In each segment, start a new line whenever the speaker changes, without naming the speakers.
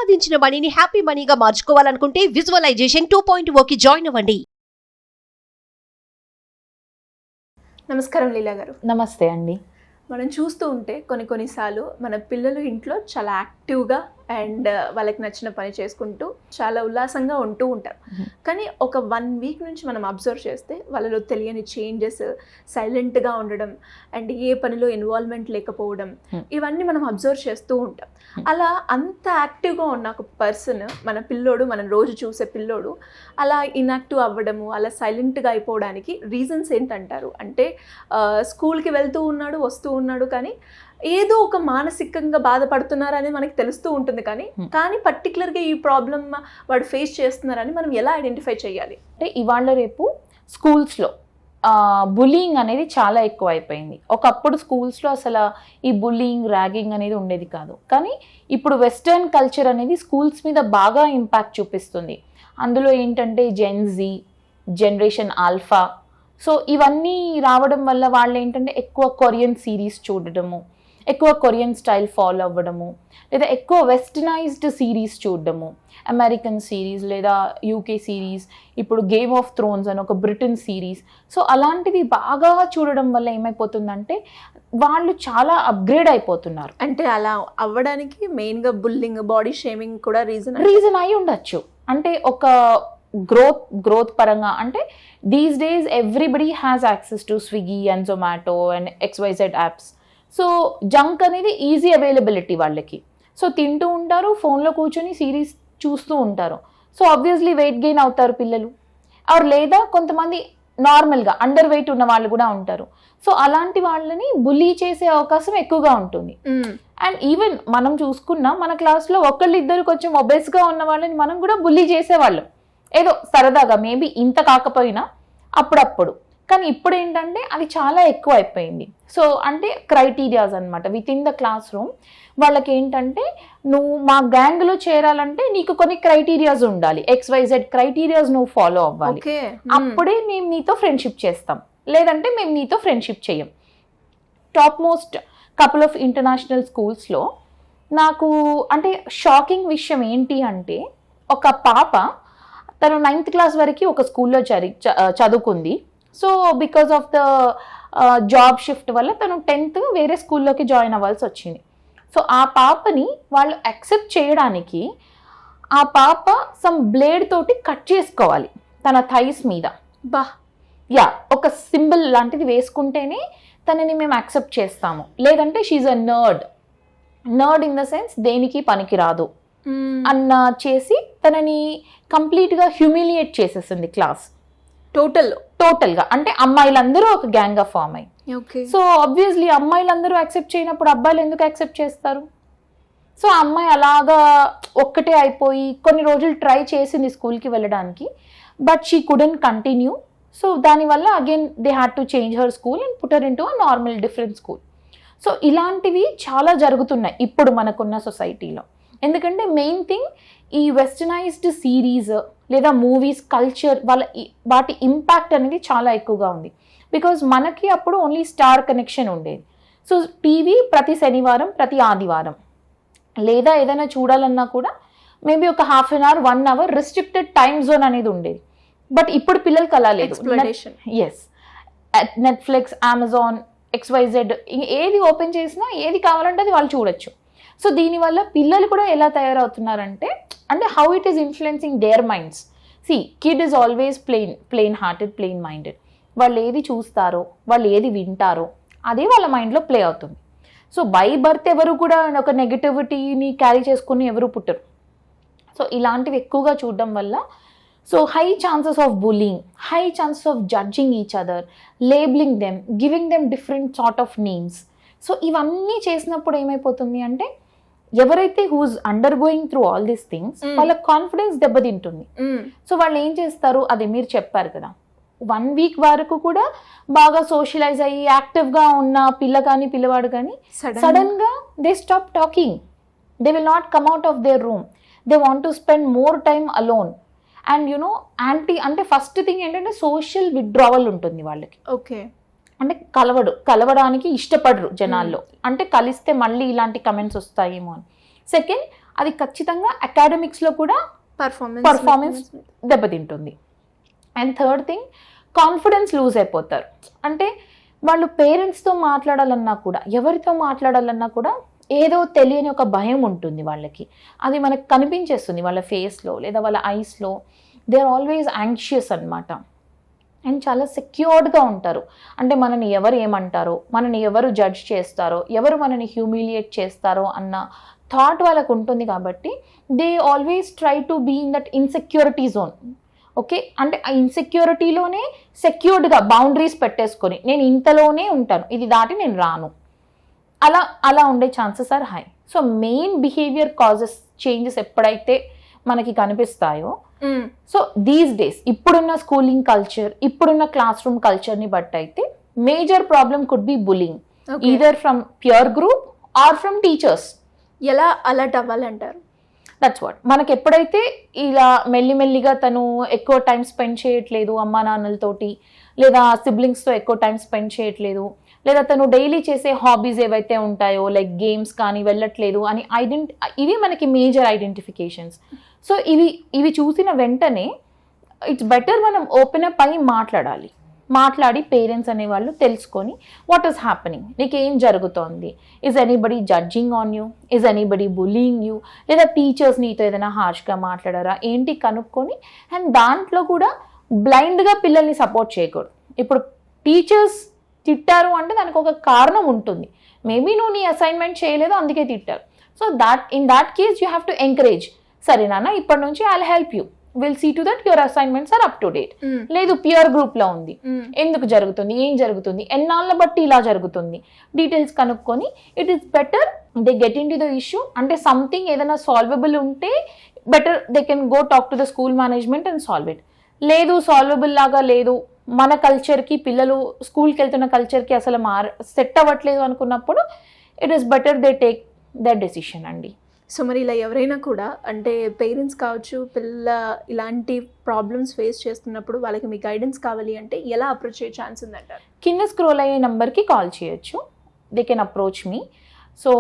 సంపాదించిన మనీని హ్యాపీ మనీగా మార్చుకోవాలనుకుంటే విజువలైజేషన్ 2.0కి జాయిన్ అవ్వండి.
నమస్కారం లీలా గారు.
నమస్తే అండి.
మనం చూస్తూ ఉంటే కొన్నిసార్లు మన పిల్లలు ఇంట్లో చాలా యాక్టివ్గా అండ్ వాళ్ళకి నచ్చిన పని చేసుకుంటూ చాలా ఉల్లాసంగా ఉంటూ ఉంటారు. కానీ ఒక 1 వీక్ నుంచి మనం అబ్జర్వ్ చేస్తే వాళ్ళలో తెలియని చేంజెస్, సైలెంట్గా ఉండడం అండ్ ఏ పనిలో ఇన్వాల్వ్మెంట్ లేకపోవడం, ఇవన్నీ మనం అబ్జర్వ్ చేస్తూ ఉంటాం. అలా అంత యాక్టివ్గా ఉన్న ఒక పర్సన్, మన పిల్లోడు, మనం రోజు చూసే పిల్లోడు అలా ఇన్యాక్టివ్ అవ్వడము, అలా సైలెంట్గా అయిపోవడానికి రీజన్స్ ఏంటంటారు? అంటే స్కూల్కి వెళ్తూ ఉన్నాడు, వస్తూ ఉన్నాడు, కానీ ఏదో ఒక మానసికంగా బాధపడుతున్నారని మనకి తెలుస్తూ ఉంటుంది. కానీ పర్టికులర్గా ఈ ప్రాబ్లం వాడు ఫేస్ చేస్తున్నారని మనం ఎలా ఐడెంటిఫై చేయాలి?
అంటే ఇవాళ రేపు స్కూల్స్లో బుల్లింగ్ అనేది చాలా ఎక్కువ అయిపోయింది. ఒకప్పుడు స్కూల్స్లో అసలు ఈ బుల్లింగ్, ర్యాగింగ్ అనేది ఉండేది కాదు. కానీ ఇప్పుడు వెస్టర్న్ కల్చర్ అనేది స్కూల్స్ మీద బాగా ఇంపాక్ట్ చూపిస్తుంది. అందులో ఏంటంటే జెన్జీ, జనరేషన్ ఆల్ఫా, సో ఇవన్నీ రావడం వల్ల వాళ్ళు ఏంటంటే ఎక్కువ కొరియన్ సిరీస్ చూడడము, ఎక్కువ కొరియన్ స్టైల్ ఫాలో అవ్వడము, లేదా ఎక్కువ వెస్టర్నైజ్డ్ సిరీస్ చూడడము, అమెరికన్ సిరీస్ లేదా యూకే సిరీస్, ఇప్పుడు గేమ్ ఆఫ్ థ్రోన్స్ అని ఒక బ్రిటన్ సిరీస్. సో అలాంటివి బాగా చూడడం వల్ల ఏమైపోతుందంటే వాళ్ళు చాలా అప్గ్రేడ్ అయిపోతున్నారు.
అంటే అలా అవ్వడానికి మెయిన్గా బుల్లింగ్, బాడీ షేమింగ్ కూడా రీజన్
అయి ఉండొచ్చు. అంటే ఒక గ్రోత్ పరంగా, అంటే these days everybody has access to Swiggy and Zomato and XYZ apps. So junk అనేది ఈజీ అవైలబిలిటీ వాళ్ళకి. సో తింటూ ఉంటారు, ఫోన్లో కూర్చొని సిరీస్ చూస్తూ ఉంటారు. సో ఆబ్వియస్లీ వెయిట్ గెయిన్ అవుతారు పిల్లలు. ఆర్ లేదా కొంతమంది నార్మల్గా అండర్ వెయిట్ ఉన్న వాళ్ళు కూడా ఉంటారు. సో అలాంటి వాళ్ళని బుల్లీ చేసే అవకాశం ఎక్కువగా ఉంటుంది. అండ్ ఈవెన్ మనం చూసుకున్నా మన క్లాస్లో ఒకళ్ళిద్దరు కొంచెం ఒబేస్గా ఉన్న వాళ్ళని మనం కూడా బుల్లీ చేసేవాళ్ళం, ఏదో సరదాగా, మేబీ ఇంత కాకపోయినా అప్పుడప్పుడు. కానీ ఇప్పుడు ఏంటంటే అది చాలా ఎక్కువ అయిపోయింది. సో అంటే క్రైటీరియాస్ అనమాట with in the class room. వాళ్ళకి ఏంటంటే నువ్వు మా గ్యాంగ్లో చేరాలంటే నీకు కొన్ని క్రైటీరియాస్ ఉండాలి, XYZ క్రైటీరియాస్ నువ్వు ఫాలో అవ్వాలి. అప్పుడే మేము నీతో ఫ్రెండ్షిప్ చేస్తాం, లేదంటే మేము నీతో ఫ్రెండ్షిప్ చేయం. Top most couple of international స్కూల్స్లో నాకు అంటే షాకింగ్ విషయం ఏంటి అంటే, ఒక పాప తను 9th క్లాస్ వరకు ఒక స్కూల్లో చదువుకుంది. So because of the job shift వల్ల తను 10th వేరే స్కూల్లోకి జాయిన్ అవ్వాల్సి వచ్చింది. సో ఆ పాపని వాళ్ళు యాక్సెప్ట్ చేయడానికి ఆ పాప సమ్ బ్లేడ్ తోటి కట్ చేసుకోవాలి తన థైస్ మీద. ఒక సింబల్ లాంటిది వేసుకుంటేనే తనని మేము యాక్సెప్ట్ చేస్తాము, లేదంటే she's a nerd in the sense దేనికి పనికిరాదు అన్న చేసి తనని కంప్లీట్గా హ్యూమిలియేట్ చేసేసింది క్లాస్ టోటల్గా. అంటే అమ్మాయిలందరూ ఒక గ్యాంగ్గా ఫామ్ అయ్యి. సో ఆబ్వియస్లీ అమ్మాయిలందరూ యాక్సెప్ట్ చేయనప్పుడు అబ్బాయిలు ఎందుకు యాక్సెప్ట్ చేస్తారు? సో ఆ అమ్మాయి అలాగా ఒక్కటే అయిపోయి కొన్ని రోజులు ట్రై చేసింది స్కూల్కి వెళ్ళడానికి, but she couldn't continue. So దానివల్ల again they had to change her school and put her into a normal different school. So ఇలాంటివి చాలా జరుగుతున్నాయి ఇప్పుడు మనకున్న సొసైటీలో. ఎందుకంటే మెయిన్ థింగ్ ఈ వెస్టర్నైజ్డ్ సిరీస్ లేదా మూవీస్ కల్చర్ వాటి ఇంపాక్ట్ అనేది చాలా ఎక్కువగా ఉంది. బికాజ్ మనకి అప్పుడు ఓన్లీ స్టార్ కనెక్షన్ ఉండేది. సో టీవీ ప్రతి శనివారం, ప్రతి ఆదివారం, లేదా ఏదైనా చూడాలన్నా కూడా మేబీ ఒక 1/2 hour 1 hour restricted time zone అనేది ఉండేది. బట్ ఇప్పుడు పిల్లలకి అలా లేదు. ఎస్, నెట్ఫ్లిక్స్, అమెజాన్, XYZ ఏది ఓపెన్ చేసినా ఏది కావాలంటే అది వాళ్ళు చూడొచ్చు. సో దీనివల్ల పిల్లలు కూడా ఎలా తయారవుతున్నారంటే, అంటే how it is influencing there minds. Kid is always plain hearted, plain minded. వాళ్ళు ఏది చూస్తారో, వాళ్ళు ఏది వింటారో అదే వాళ్ళ మైండ్లో ప్లే అవుతుంది. సో బై బర్త్ ఎవరు కూడా ఒక నెగటివిటీని క్యారీ చేసుకుని ఎవరు పుట్టరు. సో ఇలాంటివి ఎక్కువగా చూడడం వల్ల so high chances of bullying, high chances of judging each other, labelling them, giving them different sort of names. So ఇవన్నీ చేసినప్పుడు ఏమైపోతుంది అంటే, ఎవరైతే who's undergoing through all these things వాళ్ళ కాన్ఫిడెన్స్ దెబ్బతింటుంది. సో వాళ్ళు ఏం చేస్తారు, అదే మీరు చెప్పారు కదా, 1 week వరకు కూడా బాగా సోషలైజ్ అయ్యి యాక్టివ్గా ఉన్న పిల్ల కానీ పిల్లవాడు కానీ సడన్ గా they stop talking, they will not come out of their room, they want to spend more time alone. And అంటే ఫస్ట్ థింగ్ ఏంటంటే సోషల్ విత్డ్రావల్ ఉంటుంది వాళ్ళకి.
ఓకే,
అంటే కలవడానికి ఇష్టపడరు జనాల్లో, అంటే కలిస్తే మళ్ళీ ఇలాంటి కమెంట్స్ వస్తాయేమో అని. సెకండ్, అది ఖచ్చితంగా అకాడమిక్స్లో కూడా పర్ఫార్మెన్స్ దెబ్బతింటుంది. And third thing, confidence lose అయిపోతారు. అంటే వాళ్ళు పేరెంట్స్తో మాట్లాడాలన్నా కూడా, ఎవరితో మాట్లాడాలన్నా కూడా ఏదో తెలియని ఒక భయం ఉంటుంది వాళ్ళకి. అది మనకు కనిపించేస్తుంది వాళ్ళ ఫేస్లో లేదా వాళ్ళ ఐస్లో. దే ఆర్ ఆల్వేస్ యాంగ్షియస్ అనమాట. అండ్ చాలా సెక్యూర్డ్గా ఉంటారు. అంటే మనని ఎవరు ఏమంటారో, మనని ఎవరు జడ్జ్ చేస్తారో, ఎవరు మనని హ్యూమిలియేట్ చేస్తారో అన్న థాట్ వాళ్ళకు ఉంటుంది. కాబట్టి they always try to be in that insecurity zone. Okay, అంటే ఆ ఇన్సెక్యూరిటీలోనే సెక్యూర్డ్గా బౌండరీస్ పెట్టేసుకొని నేను ఇంతలోనే ఉంటాను, ఇది దాటి నేను రాను, అలా ఉండే chances are high. So main behaviour causes changes ఎప్పుడైతే మనకి కనిపిస్తాయో, సో దీస్ డేస్ ఇప్పుడున్న స్కూలింగ్ కల్చర్, ఇప్పుడున్న క్లాస్ రూమ్ కల్చర్ని బట్టి అయితే major problem could be bullying, either from peer group or from teachers.
ఎలా అలర్ట్ అవ్వాలంటారు?
That's what. మనకి ఎప్పుడైతే ఇలా మెల్లిమెల్లిగా తను ఎక్కువ టైం స్పెండ్ చేయట్లేదు అమ్మా నాన్నలతోటి, లేదా సిబ్లింగ్స్తో ఎక్కువ టైం స్పెండ్ చేయట్లేదు, లేదా తను డైలీ చేసే హాబీస్ ఏవైతే ఉంటాయో లైక్ గేమ్స్ కానీ వెళ్ళట్లేదు అని ఇవి మనకి మేజర్ ఐడెంటిఫికేషన్స్. సో ఇవి చూసిన వెంటనే ఇట్స్ బెటర్ మనం ఓపెన్ అప్ అయ్యి మాట్లాడి పేరెంట్స్ అనేవాళ్ళు తెలుసుకొని వాట్ ఈస్ హ్యాపెనింగ్, నీకు ఏం జరుగుతోంది, is anybody judging on you, is anybody bullying you, లేదా టీచర్స్ నీతో ఏదైనా హార్ష్గా మాట్లాడారా ఏంటి కనుక్కొని. అండ్ దాంట్లో కూడా బ్లైండ్గా పిల్లల్ని సపోర్ట్ చేయకూడదు. ఇప్పుడు టీచర్స్ తిట్టారు అంటే దానికి ఒక కారణం ఉంటుంది. మేబీ నువ్వు నీ అసైన్మెంట్ చేయలేదు అందుకే తిట్టారు. So in that case you have to encourage, సరే నాన్న ఇప్పటి నుంచి I will help you, will see to that your assignments are up to date. లేదు ప్యూర్ గ్రూప్లో ఉంది, ఎందుకు జరుగుతుంది, ఏం జరుగుతుంది, ఎన్నాళ్ళ బట్టి ఇలా జరుగుతుంది, డీటెయిల్స్ కనుక్కొని it is better they get in to the issue. అంటే సంథింగ్ ఏదైనా సాల్వబుల్ ఉంటే better they can go talk to the school management and solve it. లేదు సాల్వబుల్ లాగా లేదు, మన కల్చర్కి పిల్లలు స్కూల్కి వెళ్తున్న కల్చర్కి అసలు సెట్ అవ్వట్లేదు అనుకున్నప్పుడు it is better they take that decision అండి.
సో మరి ఇలా ఎవరైనా కూడా అంటే పేరెంట్స్ కావచ్చు, పిల్ల ఇలాంటి ప్రాబ్లమ్స్ ఫేస్ చేస్తున్నప్పుడు వాళ్ళకి మీ గైడెన్స్ కావాలి అంటే ఎలా అప్రోచ్ అయ్యే ఛాన్స్ ఉందంటారు?
కింద స్క్రోల్ అయ్యే నెంబర్కి కాల్ చేయొచ్చు, they can approach me. So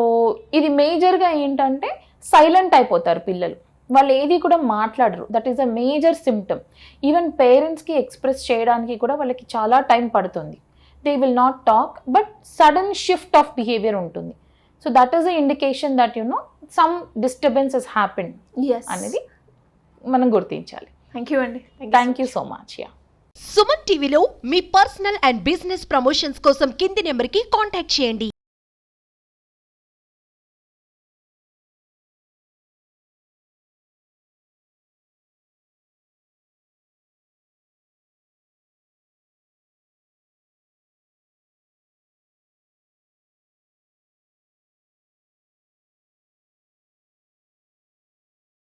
ఇది మేజర్గా ఏంటంటే సైలెంట్ అయిపోతారు పిల్లలు, వాళ్ళు ఏది కూడా మాట్లాడరు. That is a major symptom. Even పేరెంట్స్కి ఎక్స్ప్రెస్ చేయడానికి కూడా వాళ్ళకి చాలా టైం పడుతుంది. They will not talk, but sudden shift of behaviour ఉంటుంది. So that is a indication that some disturbance has happen అనేది మనం గుర్తించాలి.
థ్యాంక్ యూ అండి.
Thank you so much.
Suman టీవీలో మీ పర్సనల్ అండ్ బిజినెస్ ప్రమోషన్స్ కోసం కింది నెంబర్కి కాంటాక్ట్ చేయండి.